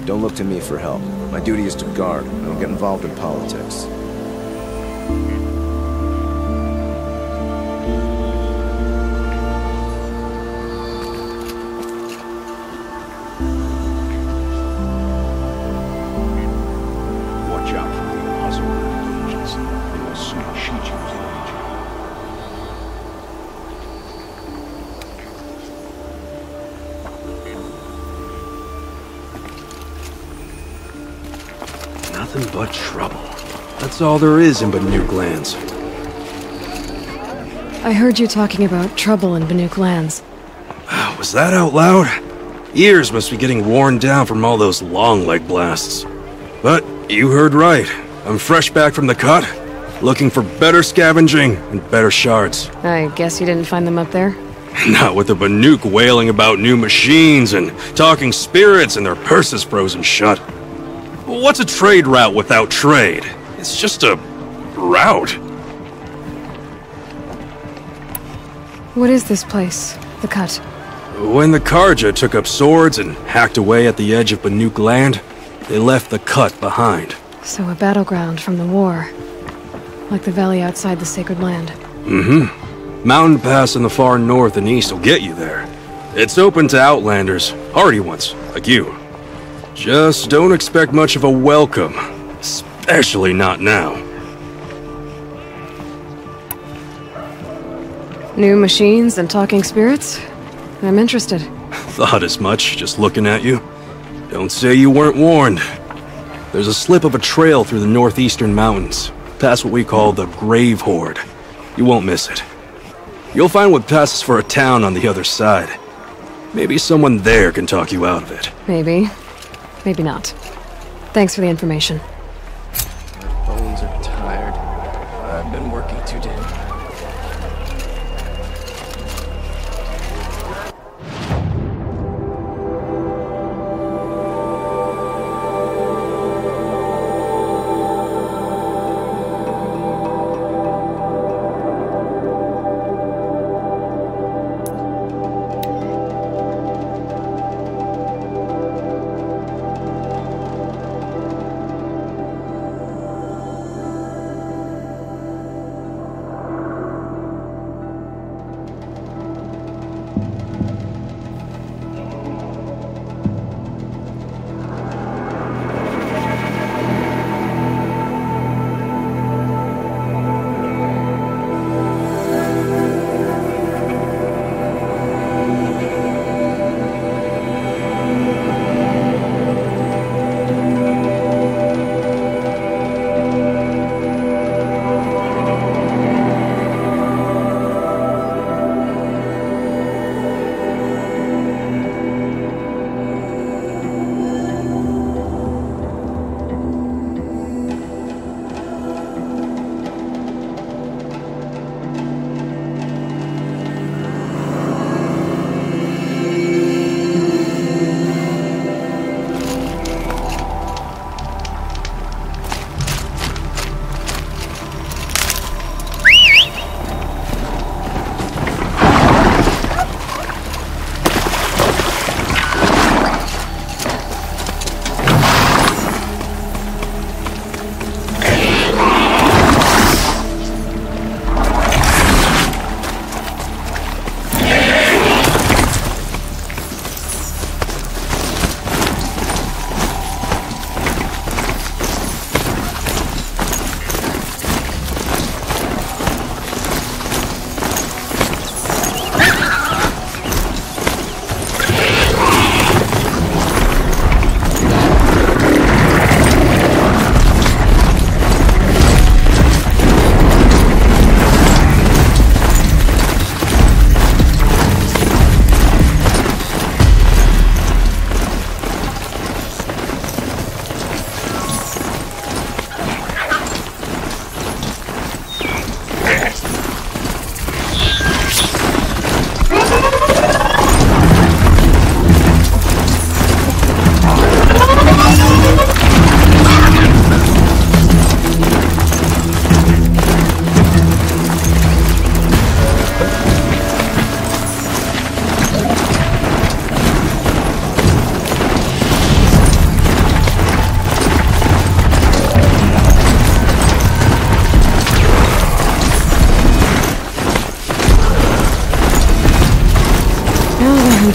Don't look to me for help. My duty is to guard. I don't get involved in politics. Watch out for the impossible illusions. They will soon shoot you to the region. Nothing but trouble. That's all there is in Banuk lands. I heard you talking about trouble in Banuk lands. Was that out loud? Ears must be getting worn down from all those long leg blasts. But you heard right. I'm fresh back from the cut, looking for better scavenging and better shards. I guess you didn't find them up there? Not with the Banuk wailing about new machines and talking spirits and their purses frozen shut. What's a trade route without trade? It's just a route. What is this place? The Cut? When the Karja took up swords and hacked away at the edge of Banuk land, they left the Cut behind. So a battleground from the war. Like the valley outside the Sacred Land. Mm-hmm. Mountain Pass in the far north and east will get you there. It's open to outlanders, hardy ones, like you. Just don't expect much of a welcome, especially not now. New machines and talking spirits? I'm interested. Thought as much, just looking at you. Don't say you weren't warned. There's a slip of a trail through the northeastern mountains, past what we call the Grave Horde. You won't miss it. You'll find what passes for a town on the other side. Maybe someone there can talk you out of it. Maybe. Maybe not. Thanks for the information. My bones are tired. I've been working today.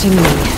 hunting me.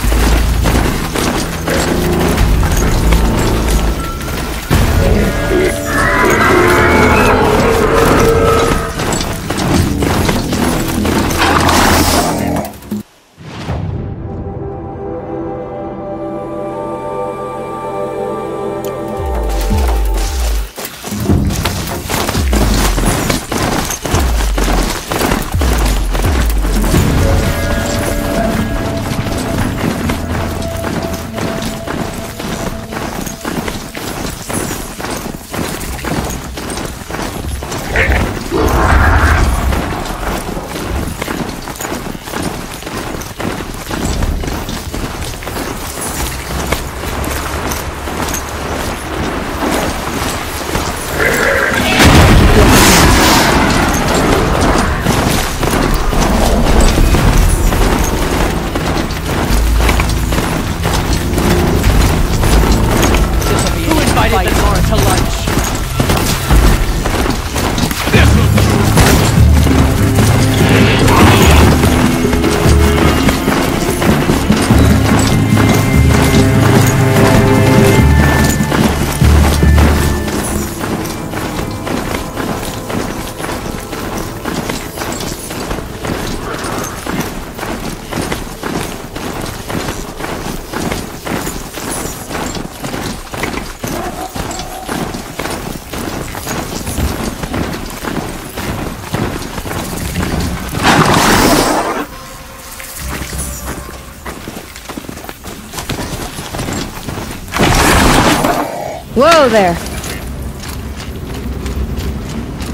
Whoa there!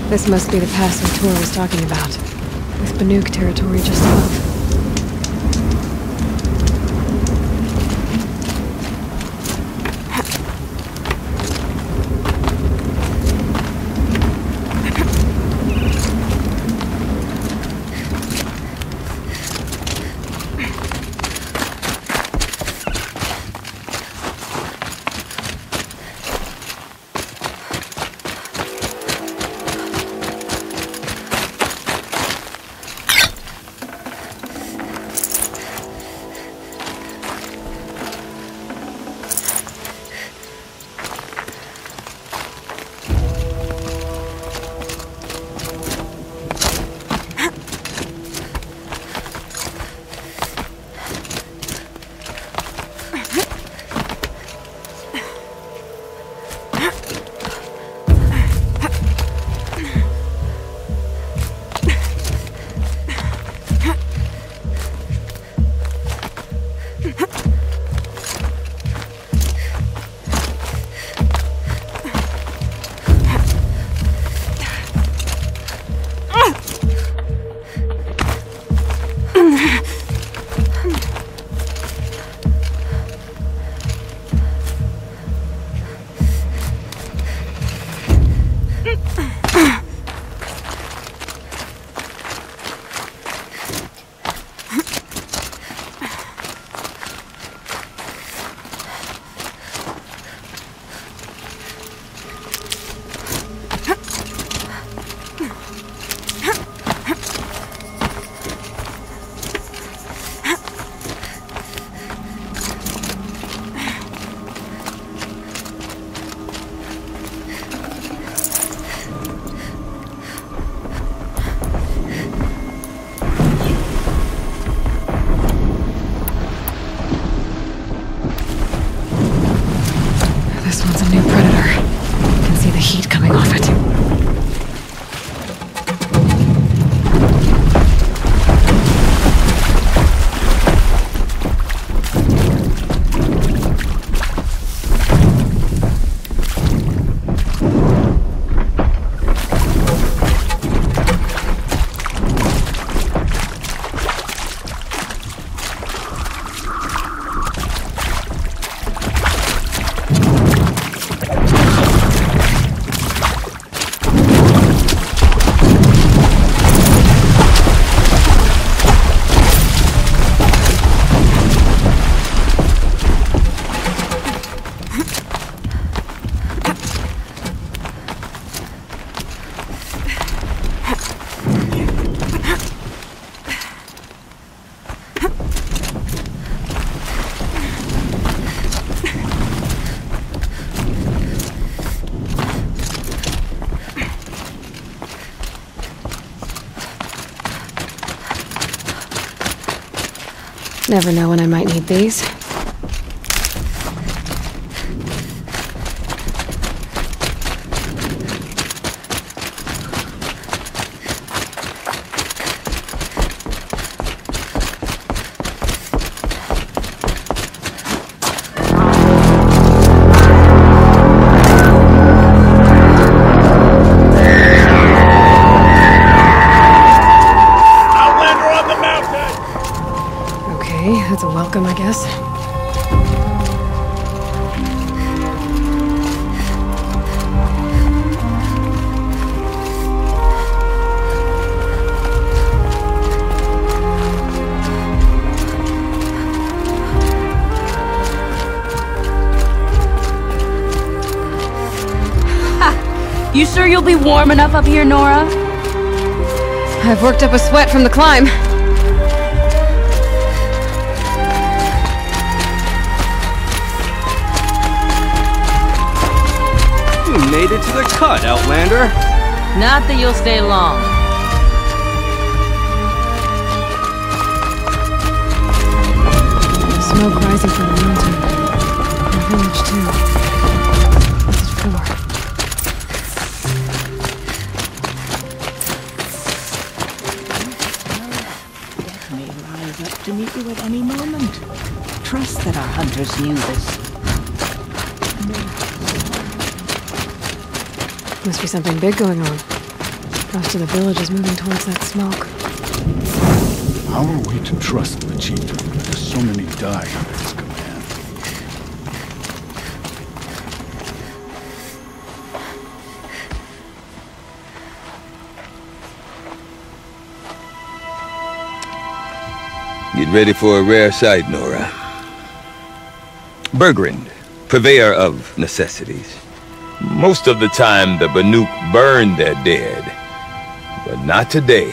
This must be the pass Tor was talking about, with Banuk territory just above. Never know when I might need these. That's a welcome, I guess. Ha! You sure you'll be warm enough up here, Nora? I've worked up a sweat from the climb. You made it to the cut, Outlander. Not that you'll stay long. Smoke rising from the mountain. The village, too. What's it for? Death may rise up to meet you at any moment. Trust that our hunters knew this. Must be something big going on. Most of the village is moving towards that smoke. How are we to trust the chief? There's so many die under his command. Get ready for a rare sight, Nora. Bergrand, purveyor of necessities. Most of the time, the Banuk burn their dead, but not today.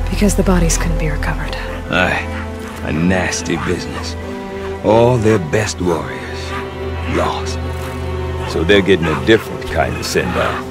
Because the bodies couldn't be recovered. Aye, a nasty business. All their best warriors lost. So they're getting a different kind of send-off.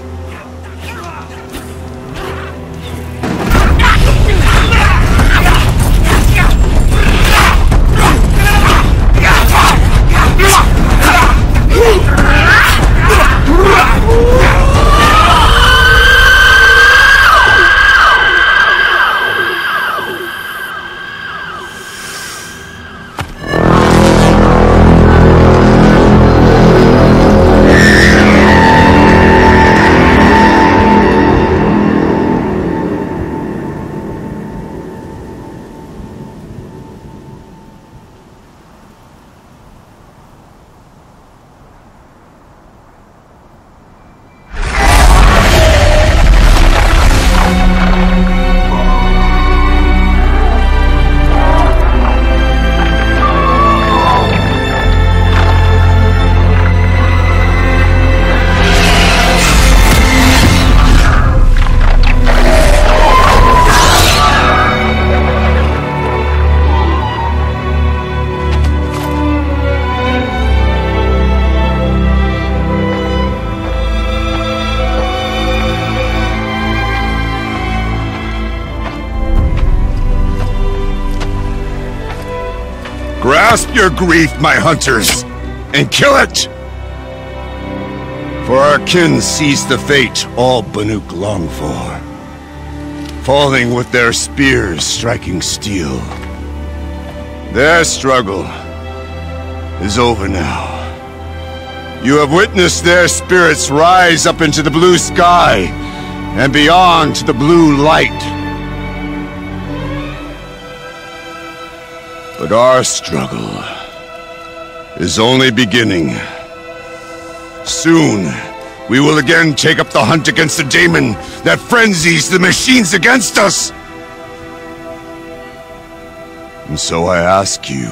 Grasp your grief, my hunters, and kill it! For our kin sees the fate all Banuk long for, falling with their spears striking steel. Their struggle is over now. You have witnessed their spirits rise up into the blue sky and beyond to the blue light. But our struggle is only beginning. Soon, we will again take up the hunt against the daemon that frenzies the machines against us. And so I ask you,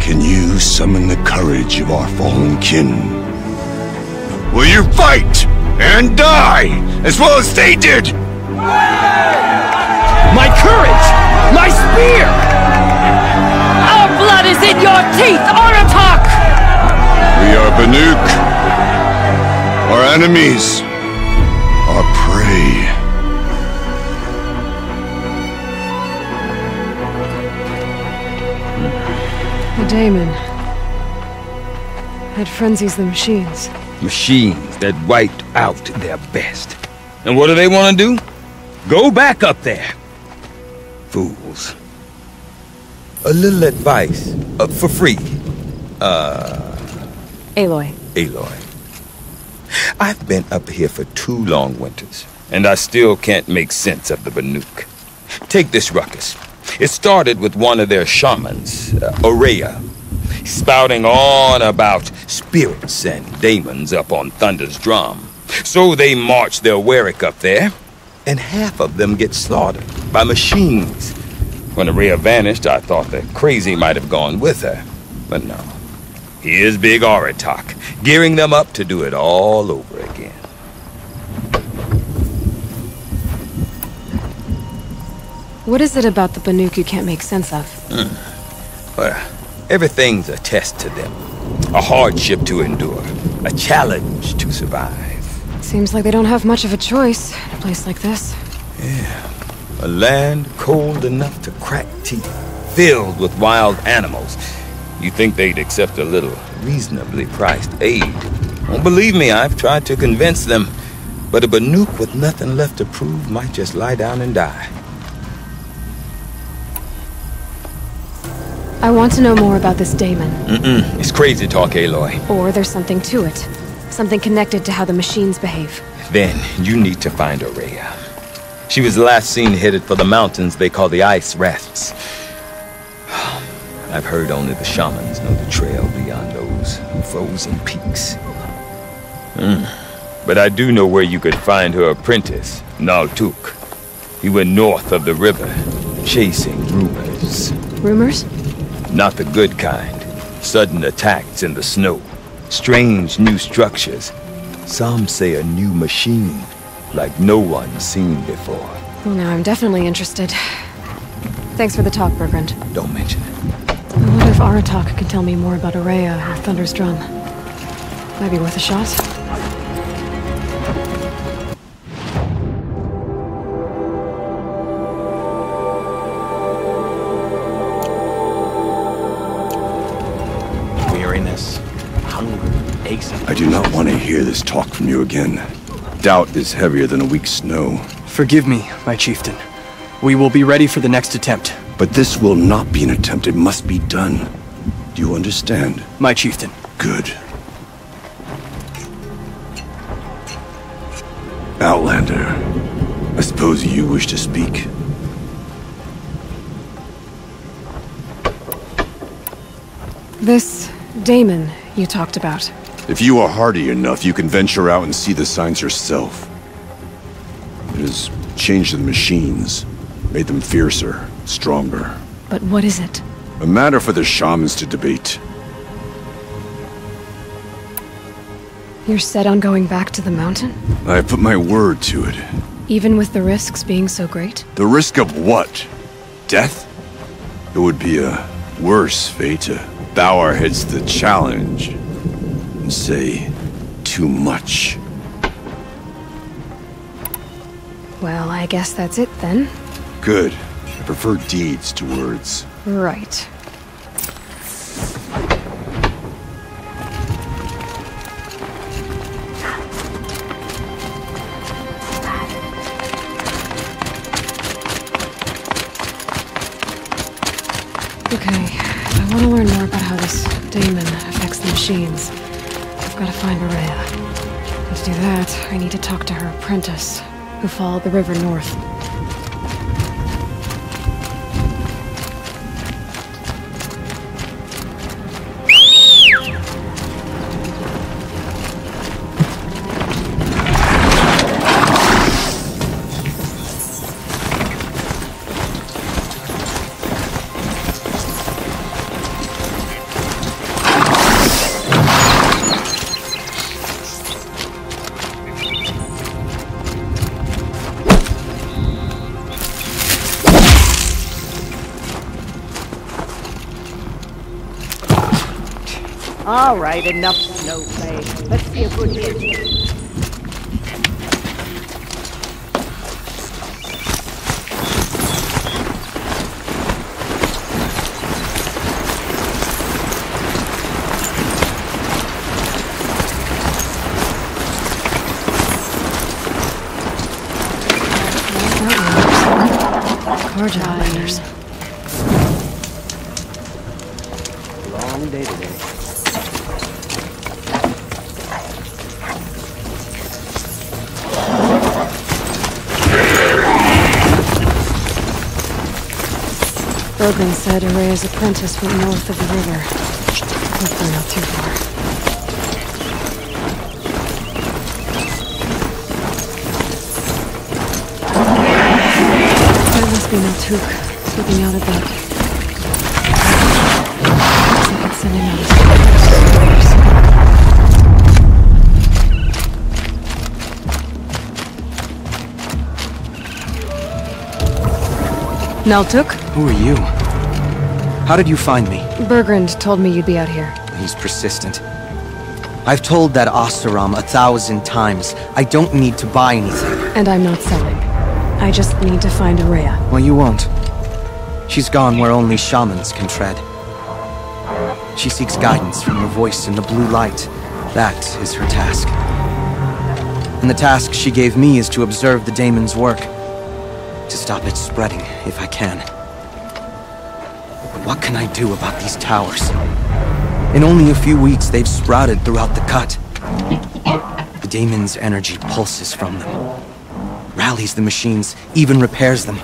can you summon the courage of our fallen kin? Will you fight and die as well as they did? My courage! My spear! Our blood is in your teeth, Oratok! We are Banuk. Our enemies way. The Daemon. Had frenzies the machines. Machines that wiped out their best. And what do they want to do? Go back up there. Fools. A little advice, for free. Aloy. Aloy. I've been up here for 2 long winters, and I still can't make sense of the Banuk. Take this ruckus. It started with one of their shamans, Aurea, spouting on about spirits and demons up on Thunder's drum. So they march their Warwick up there, and half of them get slaughtered by machines. When Aurea vanished, I thought the crazy might have gone with her, but no. Here's Big Aratak, gearing them up to do it all over again. What is it about the Banuk you can't make sense of? Well, everything's a test to them. A hardship to endure. A challenge to survive. Seems like they don't have much of a choice in a place like this. Yeah. A land cold enough to crack teeth, filled with wild animals. You think they'd accept a little reasonably priced aid. Don't believe me, I've tried to convince them. But a Banuk with nothing left to prove might just lie down and die. I want to know more about this Daemon. It's crazy talk, Aloy. Or there's something to it. Something connected to how the machines behave. Then you need to find Aurea. She was last seen headed for the mountains they call the Ice Rafts. I've heard only the shamans know the trail beyond those frozen peaks. But I do know where you could find her apprentice, Naltuk. He went north of the river, chasing rumors. Rumors? Not the good kind. Sudden attacks in the snow. Strange new structures. Some say a new machine, like no one's seen before. Well, now I'm definitely interested. Thanks for the talk, Bergrand. Don't mention it. What if Aratak can tell me more about Aurea or Thunder's drum? Might be worth a shot. Weariness, hunger, aches. I do not want to hear this talk from you again. Doubt is heavier than a week's snow. Forgive me, my chieftain. We will be ready for the next attempt. But this will not be an attempt. It must be done. Do you understand? My chieftain. Good. Outlander, I suppose you wish to speak? This Daemon you talked about. If you are hardy enough, you can venture out and see the signs yourself. It has changed the machines, made them fiercer, stronger. But what is it? A matter for the shamans to debate. You're set on going back to the mountain? I have put my word to it. Even with the risks being so great? The risk of what? Death? It would be a worse fate to bow our heads to the challenge and say too much. Well, I guess that's it then. Good. I prefer deeds to words. Right. Okay, if I want to learn more about how this Daemon affects the machines, I've got to find Aurea. And to do that, I need to talk to her apprentice, who followed the river north. All right, enough snow play. Let's see a good hit. Forge Outlanders. Long day today. Bergman said Araya's apprentice went north of the river. Hopefully not too far. There must be Banuk slipping out of bed. Looks like it's sending out his Naltuk? Who are you? How did you find me? Bergrand told me you'd be out here. He's persistent. I've told that Oseram 1,000 times. I don't need to buy anything. And I'm not selling. I just need to find Araya. Well, you won't. She's gone where only shamans can tread. She seeks guidance from the voice in the blue light. That is her task. And the task she gave me is to observe the daemon's work. To stop it spreading, if I can. But what can I do about these towers? In only a few weeks, they've sprouted throughout the cut. The daemon's energy pulses from them. Rallies the machines, even repairs them.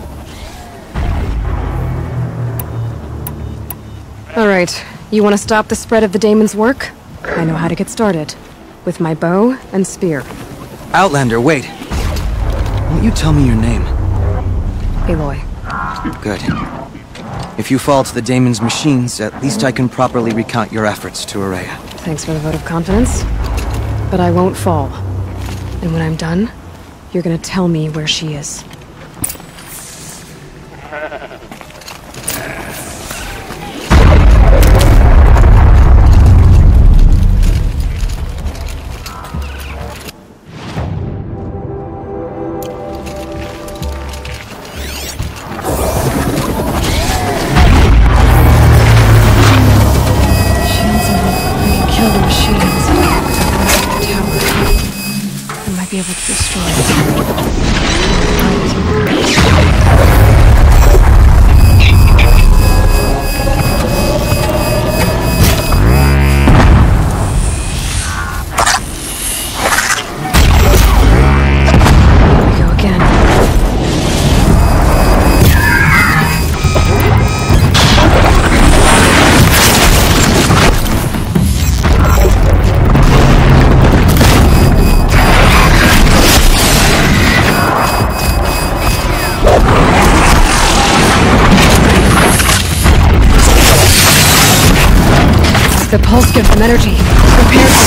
Alright, you want to stop the spread of the daemon's work? I know how to get started. With my bow and spear. Outlander, wait. Won't you tell me your name? Aloy. Good. If you fall to the daemon's machines, at least I can properly recount your efforts to Araya. Thanks for the vote of confidence. But I won't fall. And when I'm done, you're gonna tell me where she is. Be able to destroy it. The pulse gives them energy. Prepare them.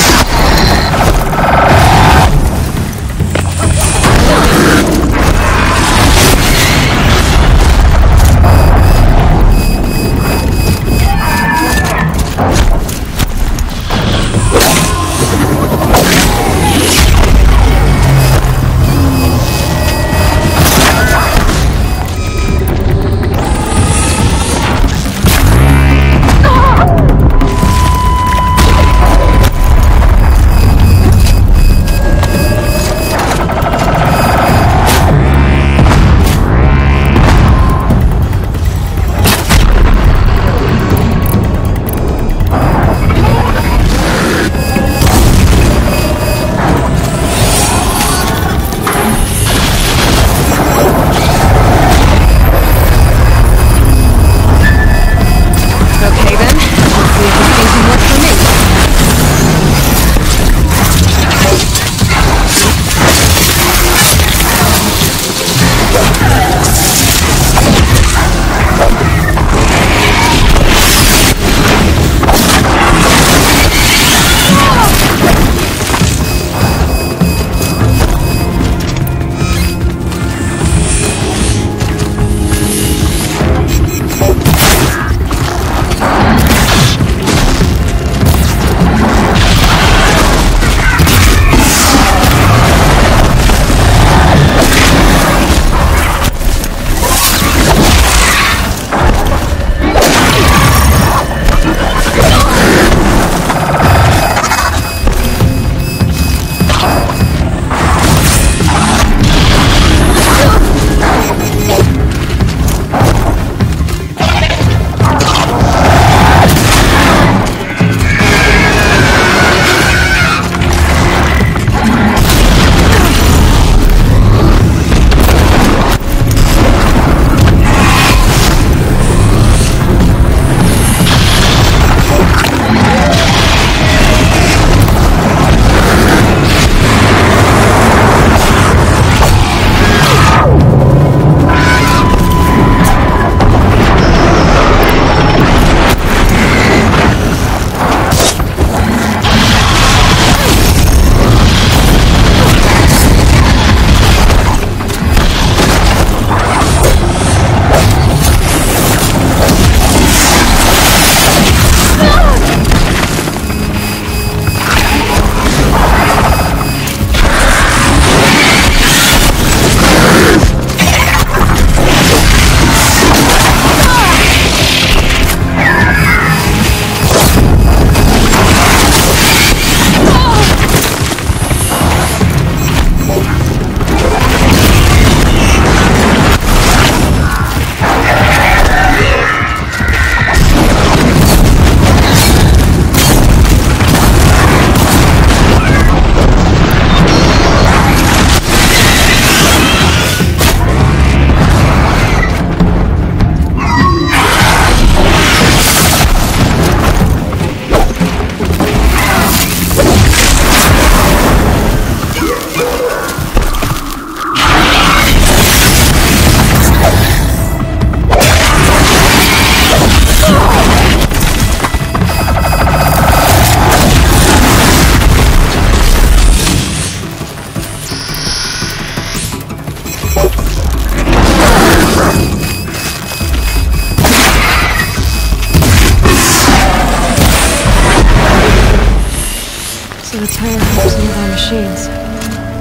the tire hunters nearby machines,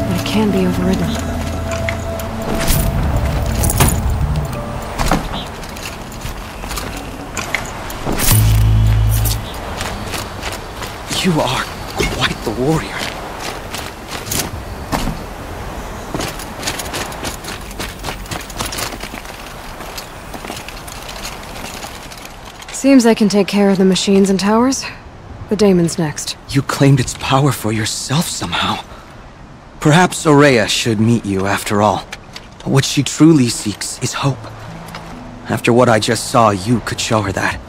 but it can be overridden. You are quite the warrior. Seems I can take care of the machines and towers. The daemon's next. You claimed its power for yourself somehow. Perhaps Aurea should meet you after all. What she truly seeks is hope. After what I just saw, you could show her that.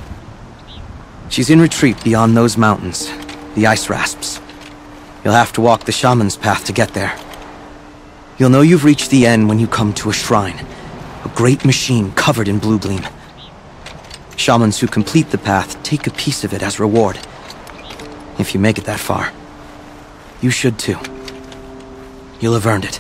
She's in retreat beyond those mountains, the ice rasps. You'll have to walk the shaman's path to get there. You'll know you've reached the end when you come to a shrine, a great machine covered in blue gleam. Shamans who complete the path take a piece of it as reward. If you make it that far, you should too. You'll have earned it.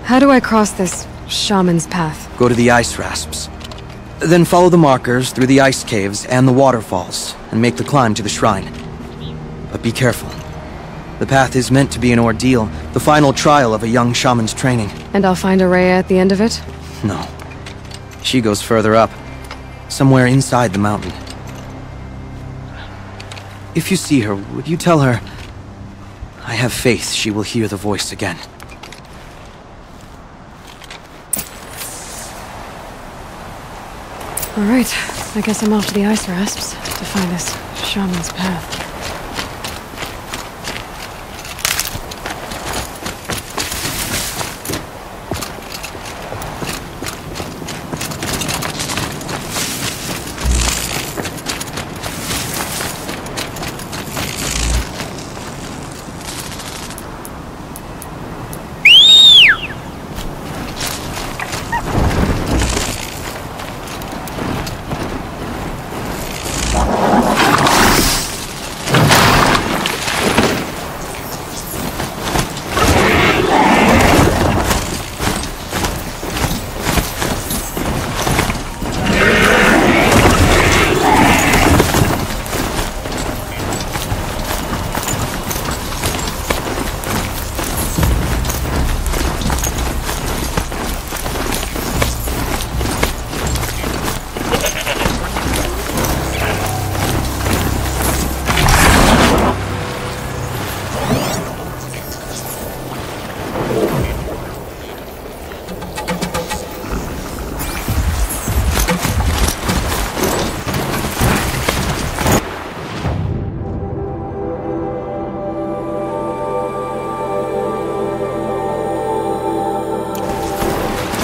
How do I cross this shaman's path? Go to the ice rasps. Then follow the markers through the ice caves and the waterfalls, and make the climb to the shrine. But be careful. The path is meant to be an ordeal, the final trial of a young shaman's training. And I'll find Aurea at the end of it? No. She goes further up, somewhere inside the mountain. If you see her, would you tell her, I have faith she will hear the voice again. Alright, I guess I'm off to the ice rasps to find this shaman's path.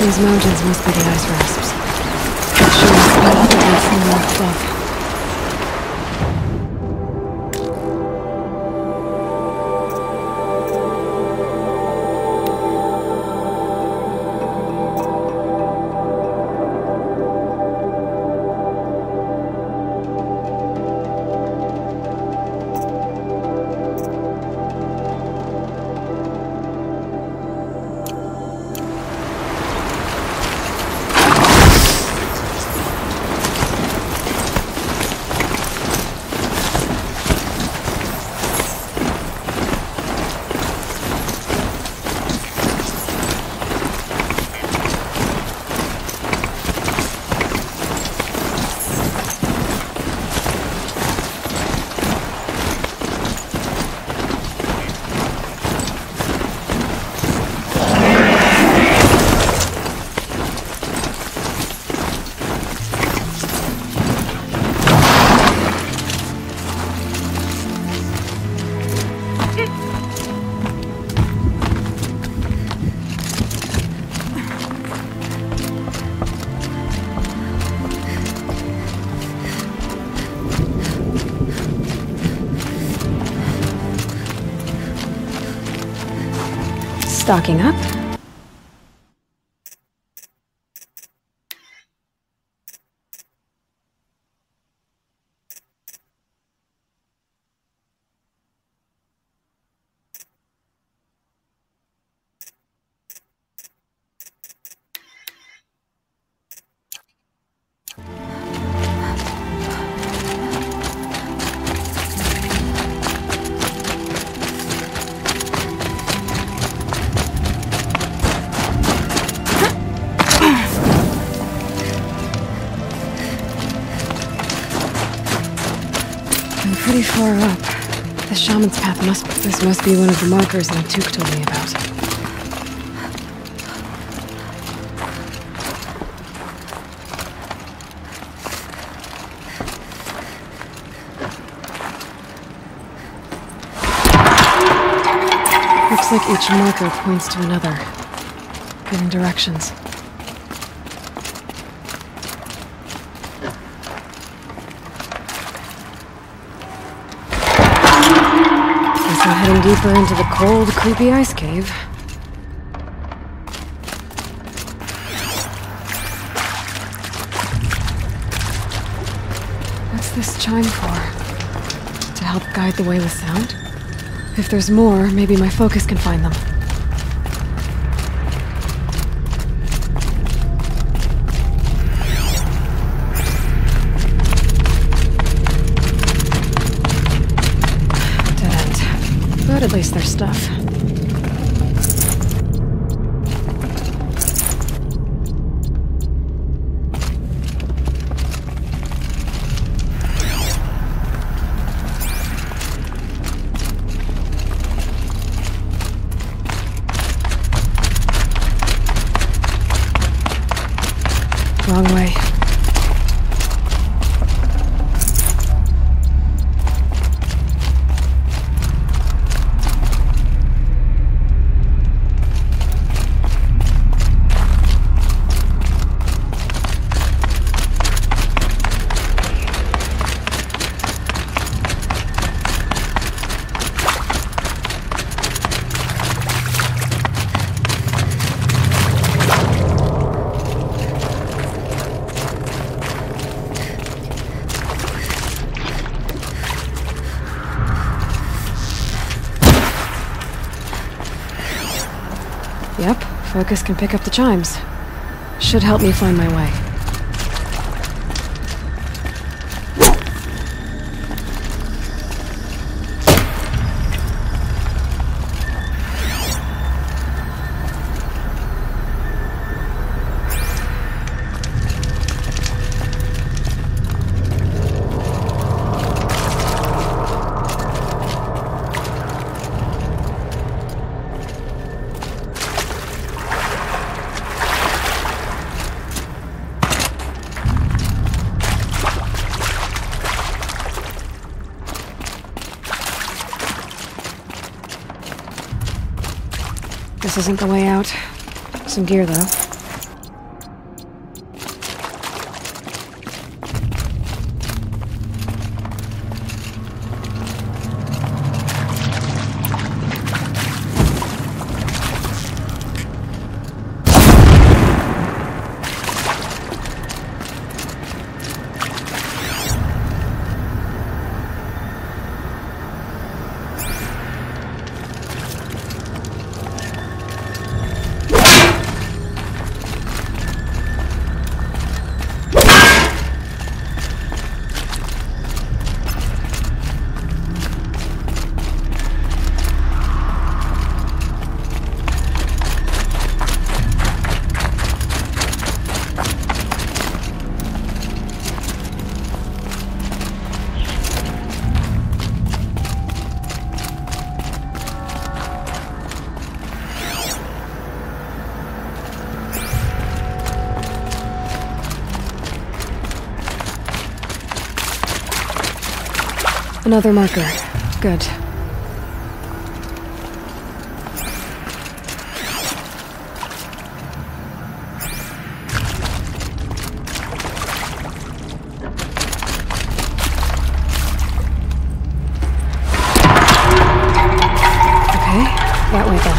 These mountains must be the ice rasps. Sure, probably from north above. Stocking up. far up. The shaman's path this must be one of the markers Banuk told me about. Looks like each marker points to another, giving directions. Guess I'm heading deeper into the cold, creepy ice cave. What's this chime for? To help guide the way with sound? If there's more, maybe my focus can find them. Dead end. But at least there's stuff. Wrong way. Yep, focus can pick up the chimes. Should help me find my way. This isn't the way out. Some gear, though. Another marker. Good. Okay, that way then.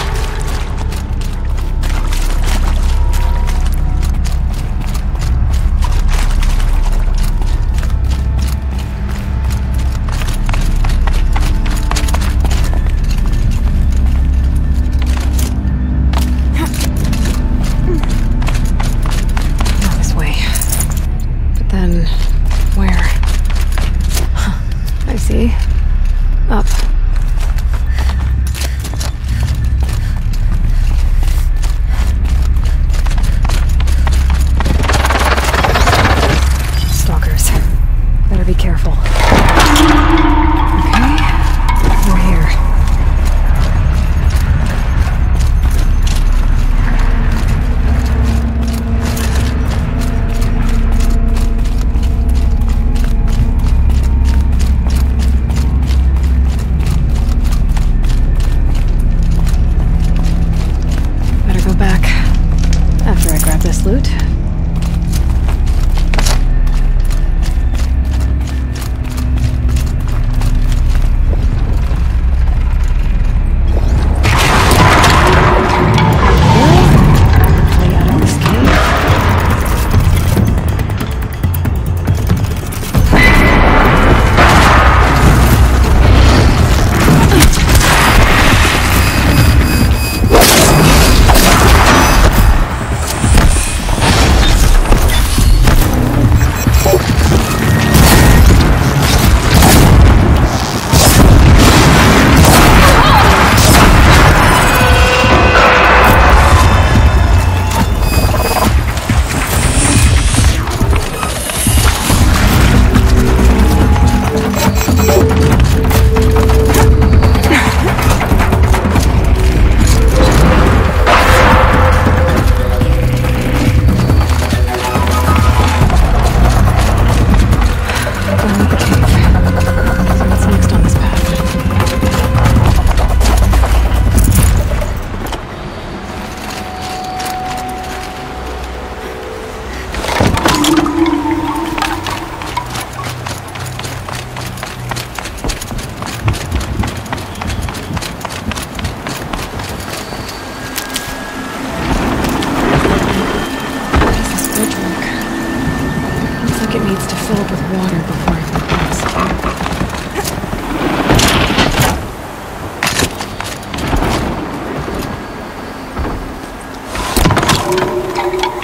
water before I can cross.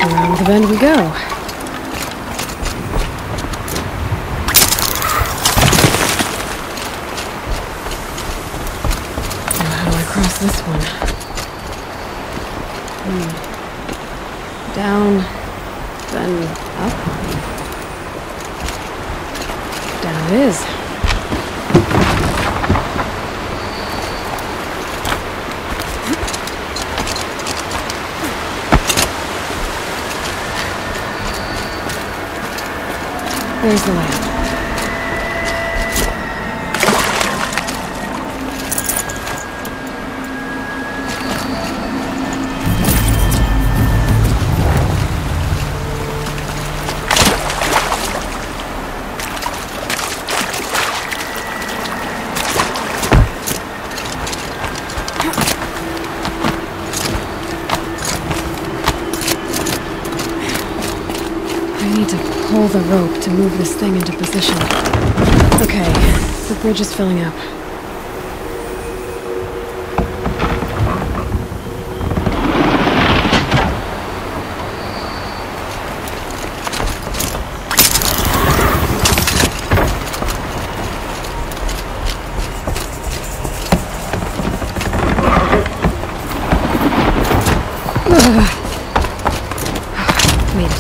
Around the bend we go. Now how do I cross this one? Down, then up. Down it is. There's the lamp. I need to pull the rope to move this thing into position. Okay, the bridge is filling up. Made it.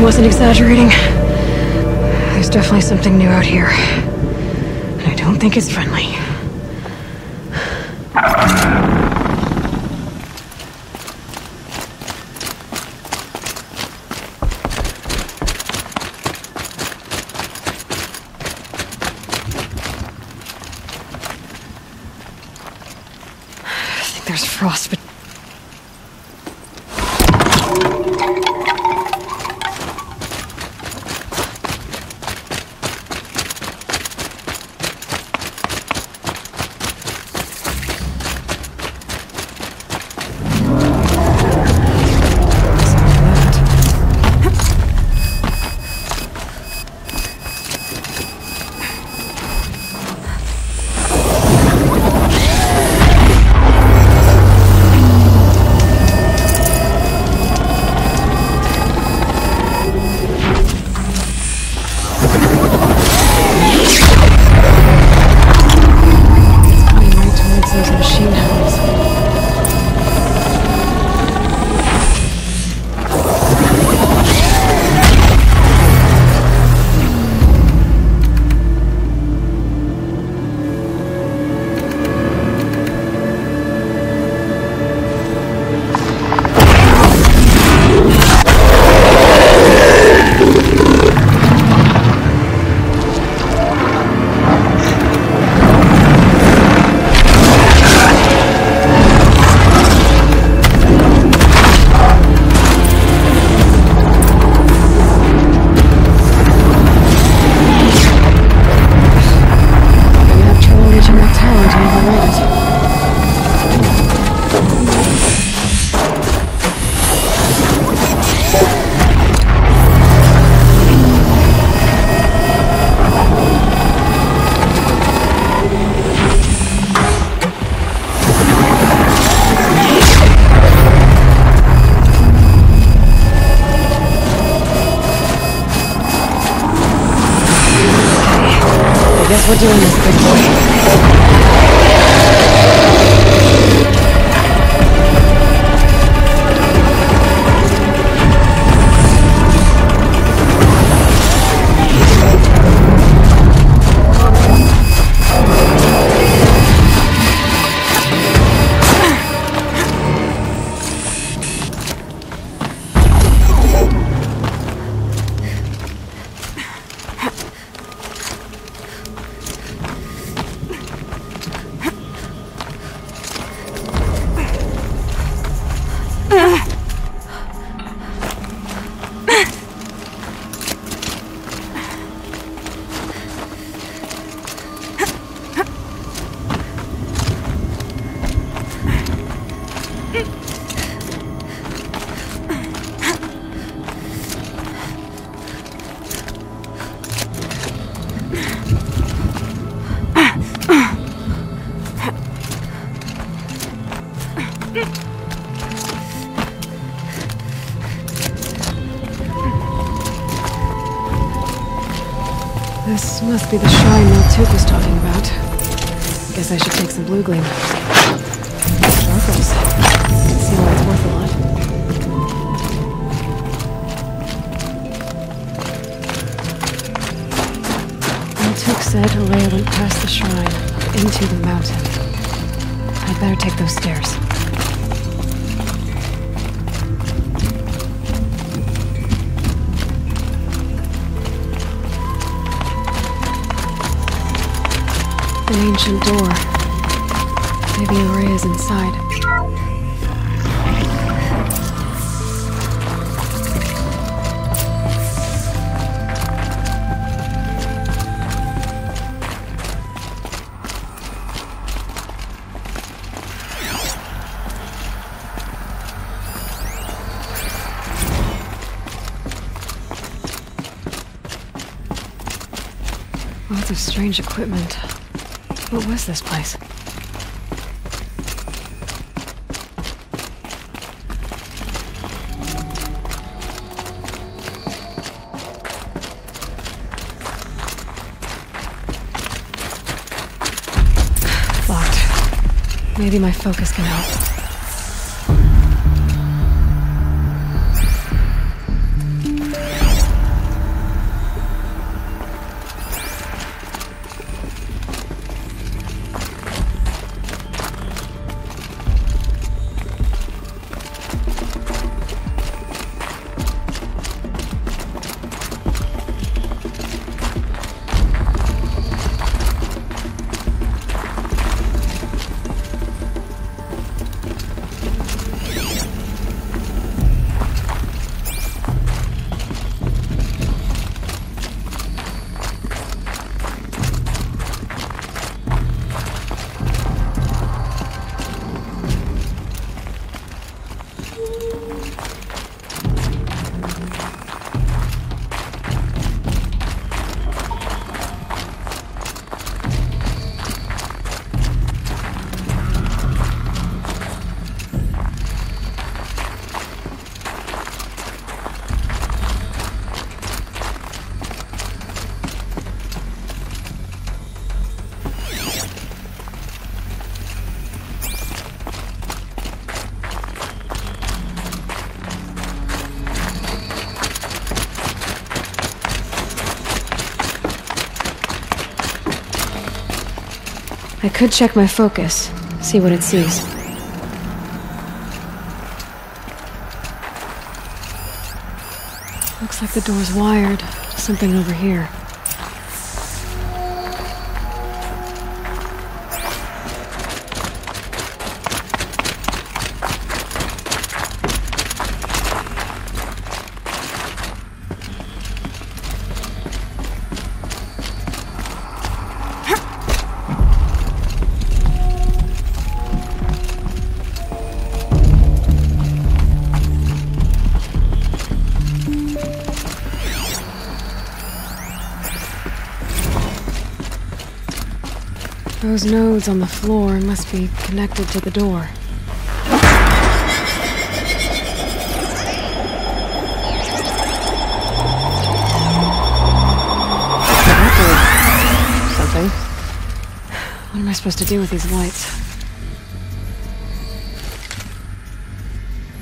Wasn't exaggerating. There's definitely something new out here. And I don't think it's friendly. I think there's frost, but Guess we're doing this, big boy. This must be the shrine Miltuk was talking about. Guess I should take some blue gleam. Sparkles. Can see why it's worth a lot. Miltuk said Aloy went past the shrine, into the mountain. I'd better take those stairs. An ancient door. Maybe Aloy is inside. Lots of strange equipment. What was this place? Locked. Maybe my focus can help. I could check my focus, see what it sees. Looks like the door's wired to something over here. Those nodes on the floor must be connected to the door. Something something. What am I supposed to do with these lights?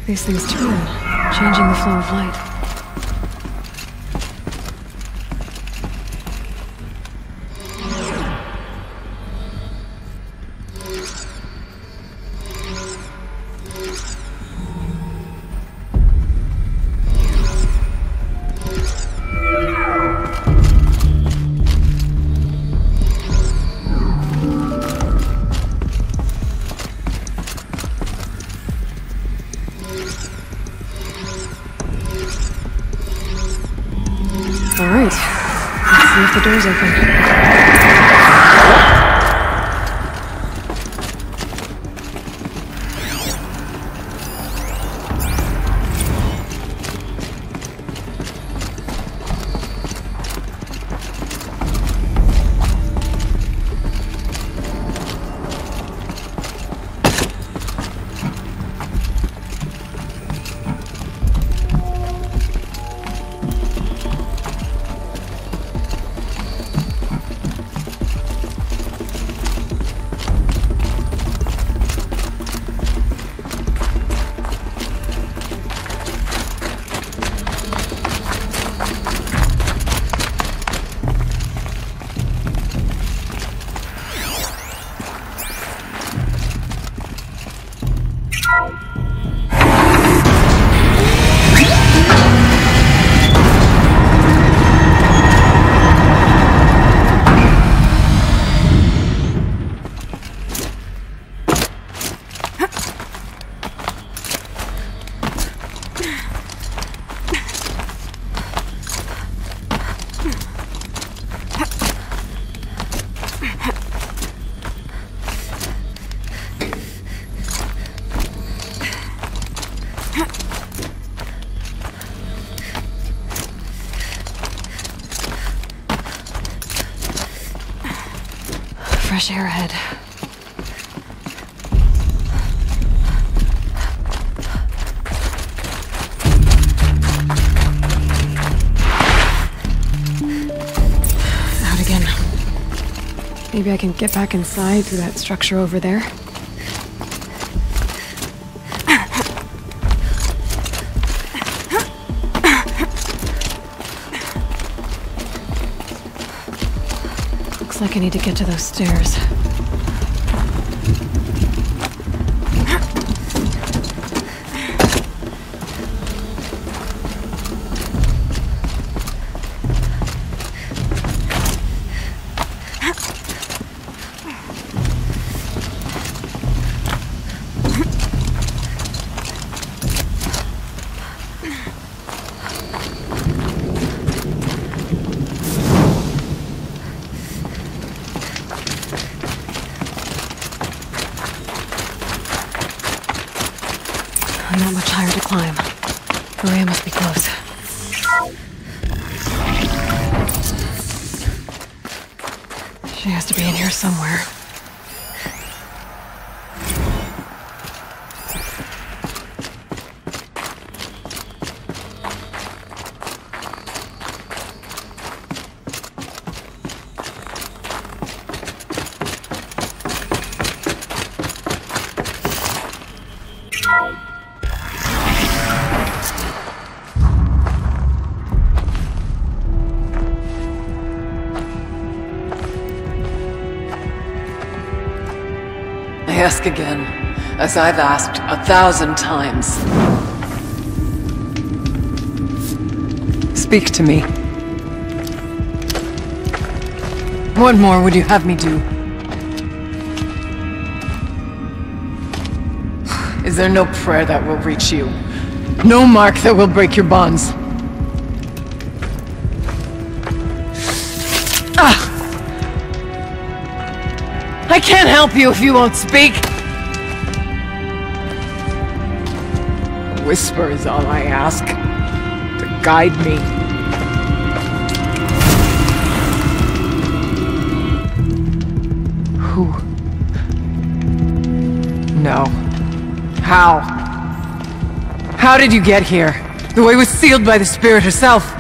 These things turn, changing the flow of light. All right, let's see if the door's open. Fresh air ahead. Out again. Maybe I can get back inside through that structure over there. Looks like I need to get to those stairs. Not much higher to climb. Maria must be close. She has to be in here somewhere. I ask again, as I've asked 1,000 times. Speak to me. What more would you have me do? Is there no prayer that will reach you? No mark that will break your bonds? Ah! I can't help you if you won't speak! A whisper is all I ask, to guide me. Who? No. How? How did you get here? The way was sealed by the spirit herself.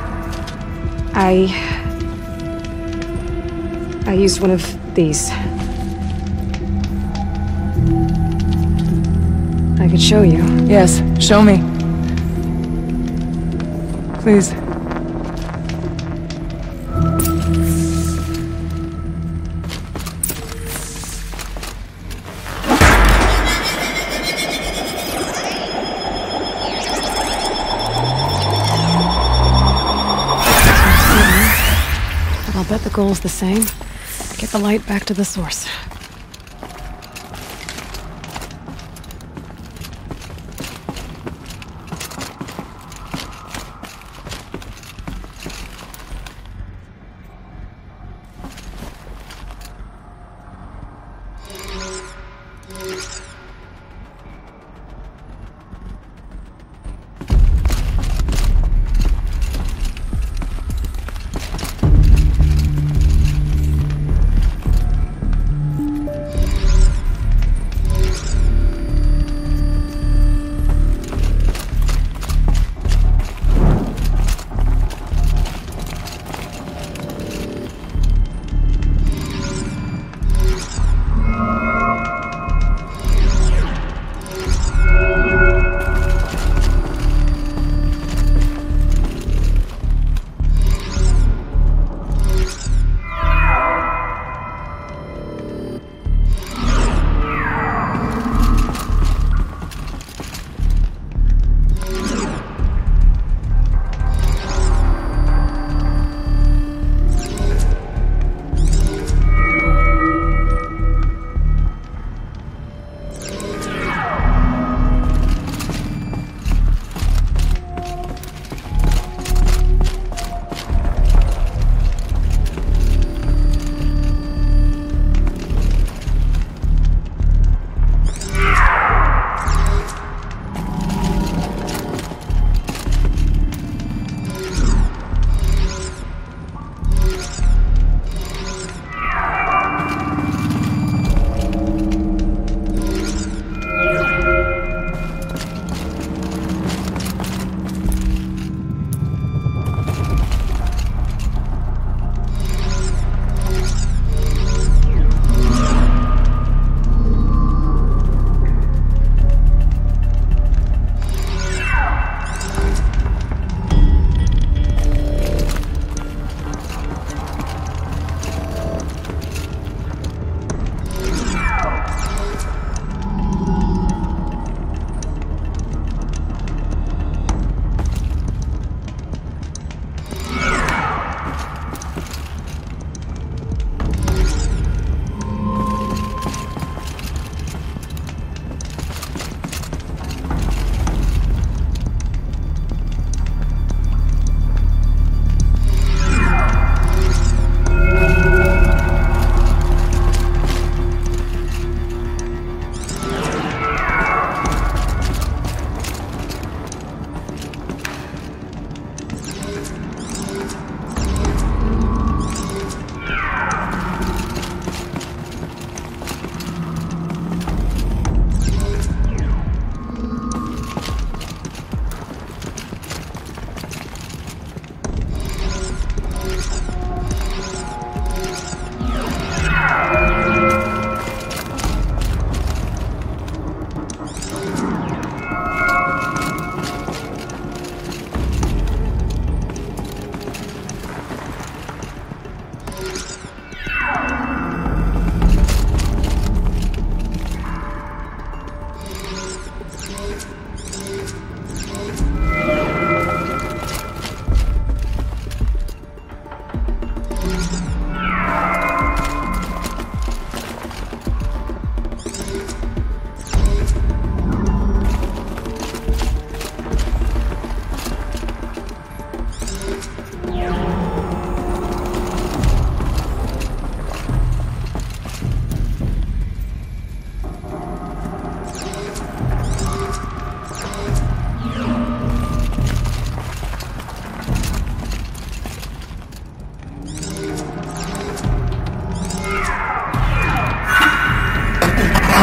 I used one of these. I could show you. Yes, show me. Please. I'll bet the goal's the same. Get the light back to the source.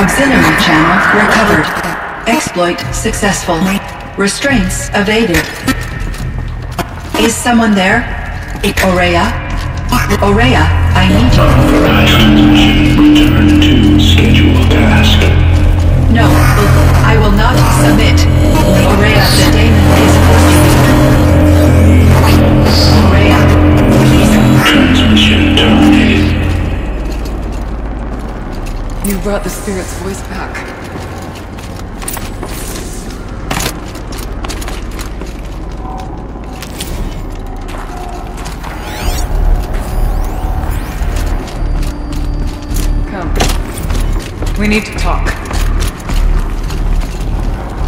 Auxiliary channel recovered. Exploit successful. Restraints evaded. Is someone there? Ourea? Ourea, I need you. You brought the spirit's voice back. Come. We need to talk.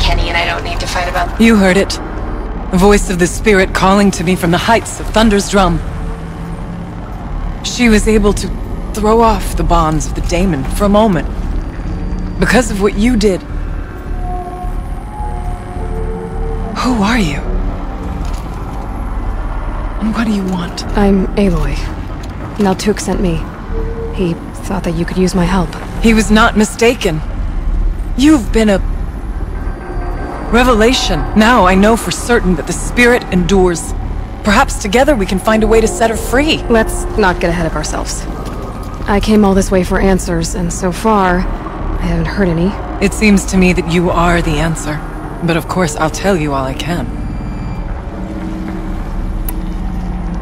Kenny and I don't need to fight about... You heard it. The voice of the spirit calling to me from the heights of Thunder's Drum. She was able to throw off the bonds of the daemon for a moment. Because of what you did. Who are you? And what do you want? I'm Aloy. Banuk sent me. He thought that you could use my help. He was not mistaken. You've been a... revelation. Now I know for certain that the spirit endures. Perhaps together we can find a way to set her free. Let's not get ahead of ourselves. I came all this way for answers, and so far, I haven't heard any. It seems to me that you are the answer. But of course, I'll tell you all I can.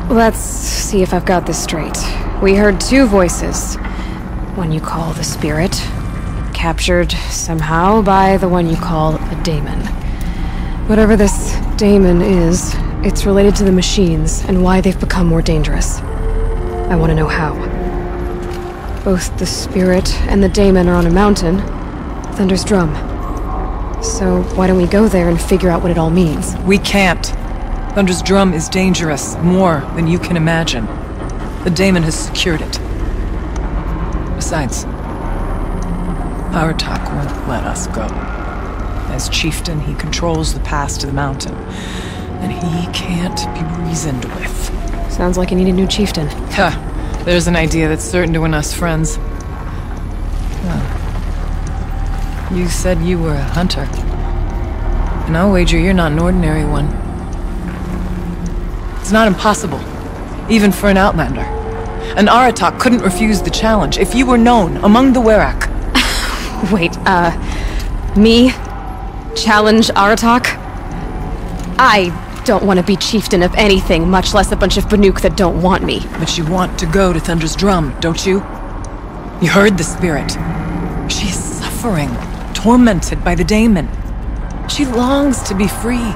Let's see if I've got this straight. We heard two voices. One you call the spirit, captured somehow by the one you call a daemon. Whatever this daemon is, it's related to the machines and why they've become more dangerous. I want to know how. Both the spirit and the daemon are on a mountain, Thunder's Drum. So why don't we go there and figure out what it all means? We can't. Thunder's Drum is dangerous, more than you can imagine. The daemon has secured it. Besides, Aratak won't let us go. As chieftain, he controls the pass to the mountain, and he can't be reasoned with. Sounds like you need a new chieftain. Ha! There's an idea that's certain to win us friends. Well, you said you were a hunter. And I'll wager you're not an ordinary one. It's not impossible, even for an outlander. And Aratak couldn't refuse the challenge if you were known among the Werak. Wait, me? Challenge Aratak? I don't want to be chieftain of anything, much less a bunch of Banuk that don't want me. But you want to go to Thunder's Drum, don't you? You heard the spirit. She is suffering, tormented by the daemon. She longs to be free.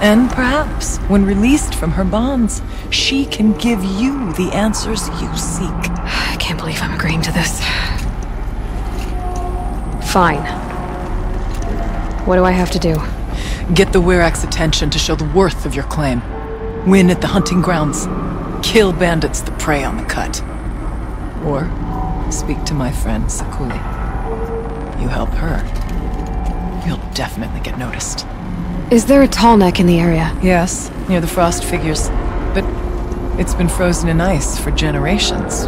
And perhaps, when released from her bonds, she can give you the answers you seek. I can't believe I'm agreeing to this. Fine. What do I have to do? Get the Werak's attention to show the worth of your claim. Win at the hunting grounds. Kill bandits that prey on the cut. Or speak to my friend Sakuli. You help her, you'll definitely get noticed. Is there a tall neck in the area? Yes, near the frost figures. But it's been frozen in ice for generations.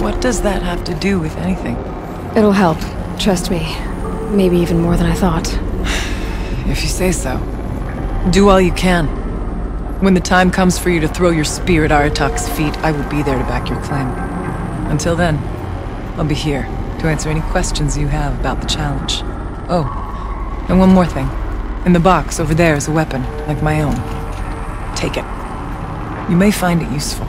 What does that have to do with anything? It'll help. Trust me. Maybe even more than I thought. If you say so. Do all you can. When the time comes for you to throw your spear at Aratak's feet, I will be there to back your claim. Until then, I'll be here to answer any questions you have about the challenge. Oh, and one more thing. In the box over there is a weapon, like my own. Take it. You may find it useful.